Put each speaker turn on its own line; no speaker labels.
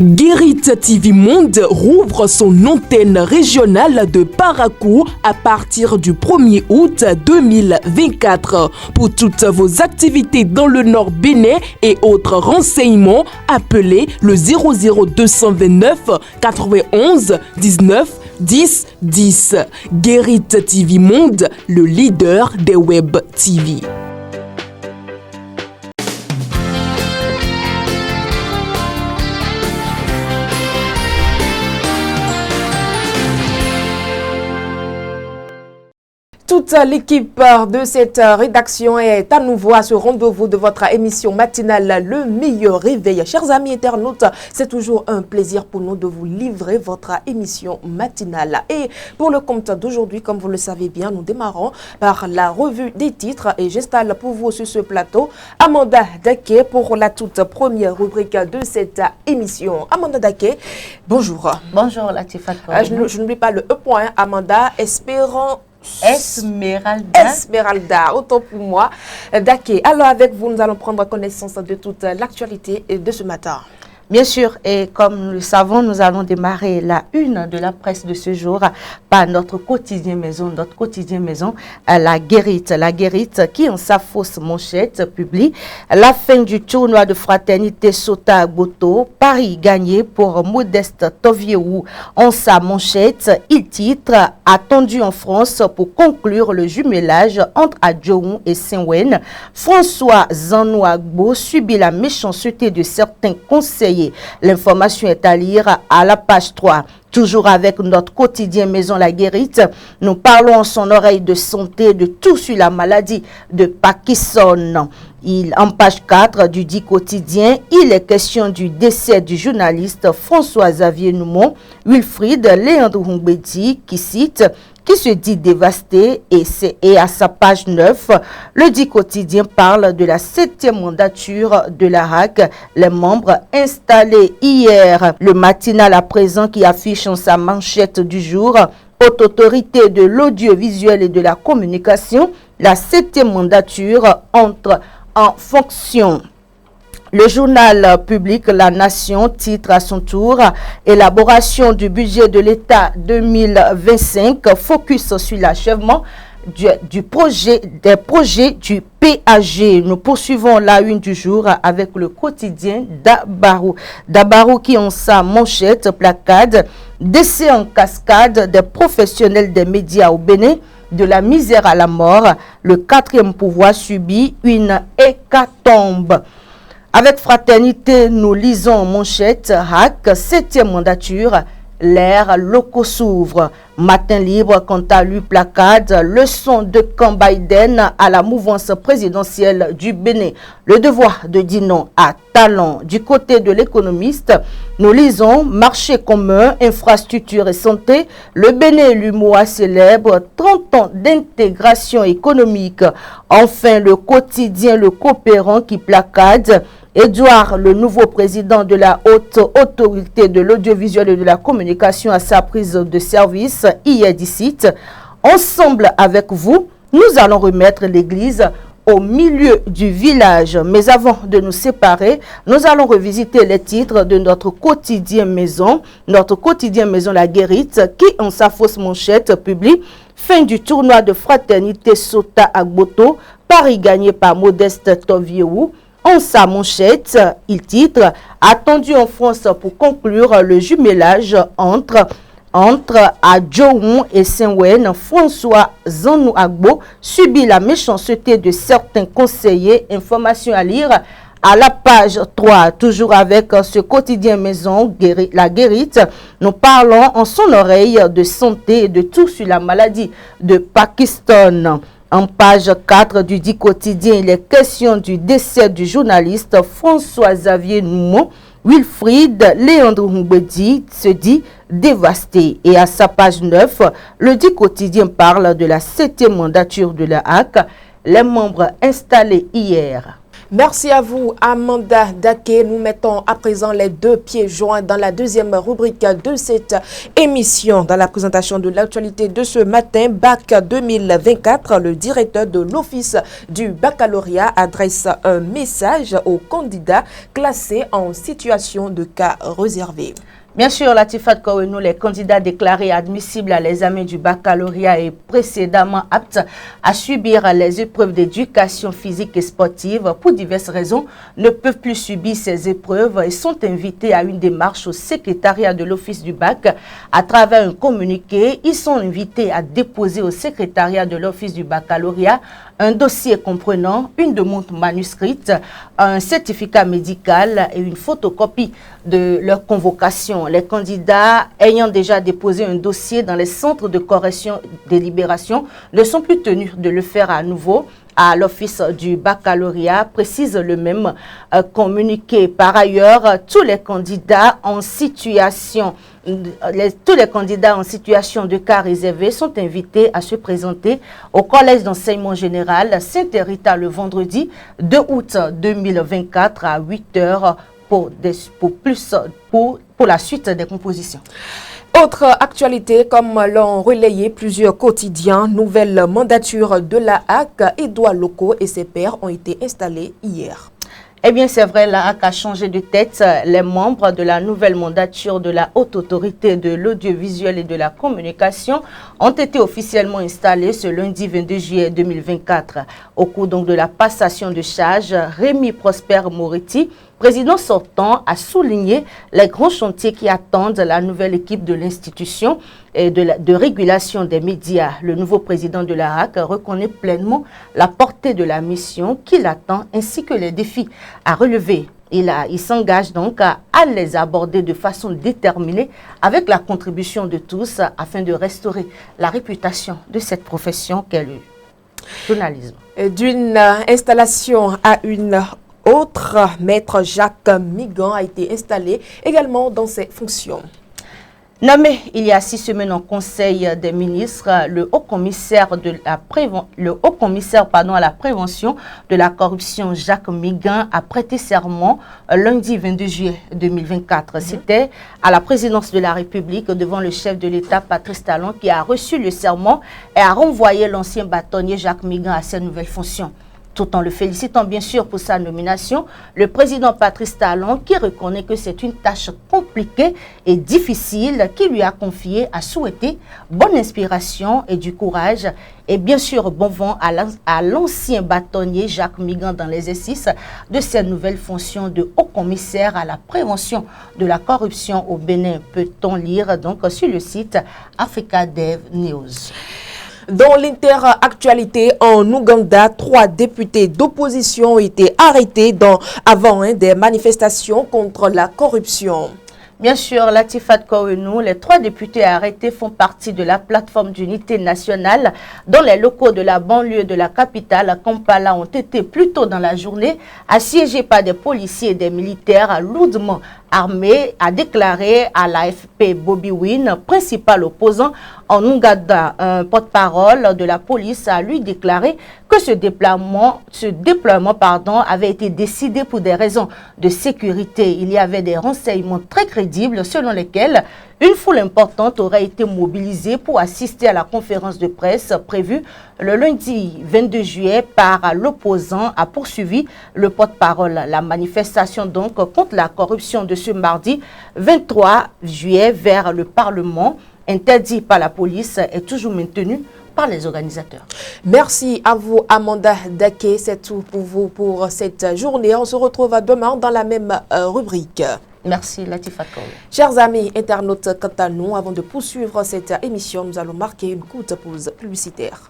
Guérit TV Monde rouvre son antenne régionale de Parakou à partir du 1er août 2024. Pour toutes vos activités dans le Nord Bénin et autres renseignements, appelez le 00229 91 19 10 10. Guérit TV Monde, le leader des web TV. Toute l'équipe de cette rédaction est à nouveau à ce rendez-vous de votre émission matinale Le Meilleur Réveil. Chers amis internautes, c'est toujours un plaisir pour nous de vous livrer votre émission matinale. Et pour le compte d'aujourd'hui, comme vous le savez bien, nous démarrons par la revue des titres et j'installe pour vous sur ce plateau Amanda Daké pour la toute première rubrique de cette émission. Amanda Daké, bonjour.
Bonjour Latifa.
Je n'oublie pas le E. Amanda, espérant
Esmeralda,
autant pour moi. Daké, alors avec vous, nous allons prendre connaissance de toute l'actualité de ce matin.
Bien sûr, et comme nous le savons, nous allons démarrer la une de la presse de ce jour par notre quotidien maison, la Guérite qui en sa fausse manchette publie la fin du tournoi de fraternité Sota Agboto, Paris gagné pour Modeste Tovieou. En sa manchette, il titre attendu en France pour conclure le jumelage entre Adjoun et Saint-Ouen. François Zanouagbo subit la méchanceté de certains conseillers. L'information est à lire à la page 3. Toujours avec notre quotidien Maison La Guérite, nous parlons en son oreille de santé, de tout sur la maladie de Parkinson. En page 4 du dit quotidien, il est question du décès du journaliste François-Xavier Noumon, Wilfried Léandre Humbedi, qui se dit dévasté, et à sa page 9, le dit quotidien parle de la 7e mandature de la RAC, les membres installés hier. Le matinal à présent qui affiche en sa manchette du jour, haute autorité de l'audiovisuel et de la communication, la 7e mandature entre en fonction. Le journal public La Nation titre à son tour « Élaboration du budget de l'État 2025 » focus sur l'achèvement des projets du PAG. Nous poursuivons la une du jour avec le quotidien Dabarou. Dabarou qui en sa manchette placade « Décès en cascade des professionnels des médias au Bénin ». De la misère à la mort, le 4e pouvoir subit une hécatombe. Avec fraternité, nous lisons en manchette RAC, 7e mandature, l'ère locaux s'ouvre. Matin libre, quant à lui, placade, leçon de camp Biden à la mouvance présidentielle du Bénin. Le devoir de dire non à talent. Du côté de l'économiste, nous lisons marché commun, infrastructure et santé. Le Bénin et l'UMOA célèbre 30 ans d'intégration économique. Enfin, le quotidien Le Coopérant qui placade Édouard, le nouveau président de la haute autorité de l'audiovisuel et de la communication à sa prise de service, hier d'ici. Ensemble avec vous, nous allons remettre l'église au milieu du village. Mais avant de nous séparer, nous allons revisiter les titres de notre quotidien maison La Guérite, qui en sa fausse manchette publie fin du tournoi de fraternité Sota Agboto, Paris gagné par Modeste Tovieou. En sa manchette, il titre « Attendu en France pour conclure le jumelage entre Adjoun et Saint-Ouen, François Zanouagbo subit la méchanceté de certains conseillers. » Information à lire à la page 3. Toujours avec ce quotidien maison La Guérite, nous parlons en son oreille de santé et de tout sur la maladie de Parkinson. En page 4 du dit quotidien, il est question du décès du journaliste François-Xavier Noumon. Wilfried Léandre Humbedi se dit dévasté. Et à sa page 9, le dit quotidien parle de la 7e mandature de la HAC, les membres installés hier.
Merci à vous, Amanda Daké. Nous mettons à présent les deux pieds joints dans la deuxième rubrique de cette émission. Dans la présentation de l'actualité de ce matin, Bac 2024, le directeur de l'Office du baccalauréat adresse un message aux candidats classés en situation de cas réservé.
Bien sûr, Latifat Kouenou, les candidats déclarés admissibles à l'examen du baccalauréat et précédemment aptes à subir les épreuves d'éducation physique et sportive pour diverses raisons ne peuvent plus subir ces épreuves et sont invités à une démarche au secrétariat de l'Office du bac. À travers un communiqué, ils sont invités à déposer au secrétariat de l'Office du baccalauréat un dossier comprenant une demande manuscrite, un certificat médical et une photocopie de leur convocation. Les candidats ayant déjà déposé un dossier dans les centres de correction délibération ne sont plus tenus de le faire à nouveau à l'Office du baccalauréat, précise le même communiqué. Par ailleurs, tous les candidats en situation de cas réservé sont invités à se présenter au Collège d'enseignement général Sainte-Rita le vendredi 2 août 2024 à 8 h pour la suite des compositions.
Autre actualité, comme l'ont relayé plusieurs quotidiens, nouvelle mandature de la HAC, Édouard Locaux et ses pairs ont été installés hier.
Eh bien, c'est vrai, la HAC a changé de tête. Les membres de la nouvelle mandature de la Haute Autorité de l'Audiovisuel et de la Communication ont été officiellement installés ce lundi 22 juillet 2024. Au cours donc de la passation de charge, Rémi Prosper Moretti, président sortant, a souligné les grands chantiers qui attendent la nouvelle équipe de l'institution et de régulation des médias. Le nouveau président de la HAC reconnaît pleinement la portée de la mission qui l'attend ainsi que les défis à relever. Il s'engage donc à les aborder de façon déterminée avec la contribution de tous afin de restaurer la réputation de cette profession qu'est le journalisme.
D'une installation à une autre, Maître Jacques Migan a été installé également dans ses fonctions.
Nommé il y a 6 semaines en Conseil des ministres, le haut commissaire à la prévention de la corruption, Jacques Migan, a prêté serment lundi 22 juillet 2024. C'était à la présidence de la République devant le chef de l'État, Patrice Talon, qui a reçu le serment et a renvoyé l'ancien bâtonnier Jacques Migan à ses nouvelles fonctions. Tout en le félicitant bien sûr pour sa nomination, le président Patrice Talon, qui reconnaît que c'est une tâche compliquée et difficile qui lui a confié, a souhaité bonne inspiration et du courage et bien sûr bon vent à l'ancien bâtonnier Jacques Migan dans l'exercice de ses nouvelles fonctions de haut commissaire à la prévention de la corruption au Bénin. Peut-on lire donc sur le site Africa Dev News.
Dans l'interactualité en Ouganda, 3 députés d'opposition ont été arrêtés avant des manifestations contre la corruption.
Bien sûr, Latifat Kouenou, les 3 députés arrêtés font partie de la plateforme d'unité nationale dont les locaux de la banlieue de la capitale, Kampala, ont été plus tôt dans la journée assiégés par des policiers et des militaires lourdement armés, a déclaré à l'AFP Bobby Wine, principal opposant en Ouganda. Un porte-parole de la police a lui déclaré que ce déploiement avait été décidé pour des raisons de sécurité. Il y avait des renseignements très crédibles selon lesquels une foule importante aurait été mobilisée pour assister à la conférence de presse prévue le lundi 22 juillet par l'opposant, a poursuivi le porte-parole. La manifestation donc contre la corruption de ce mardi 23 juillet vers le Parlement, interdit par la police, est toujours maintenue par les organisateurs.
Merci à vous, Amanda Daké. C'est tout pour vous pour cette journée. On se retrouve demain dans la même rubrique.
Merci, Latifat Kouenou.
Chers amis internautes, quant à nous, avant de poursuivre cette émission, nous allons marquer une courte pause publicitaire.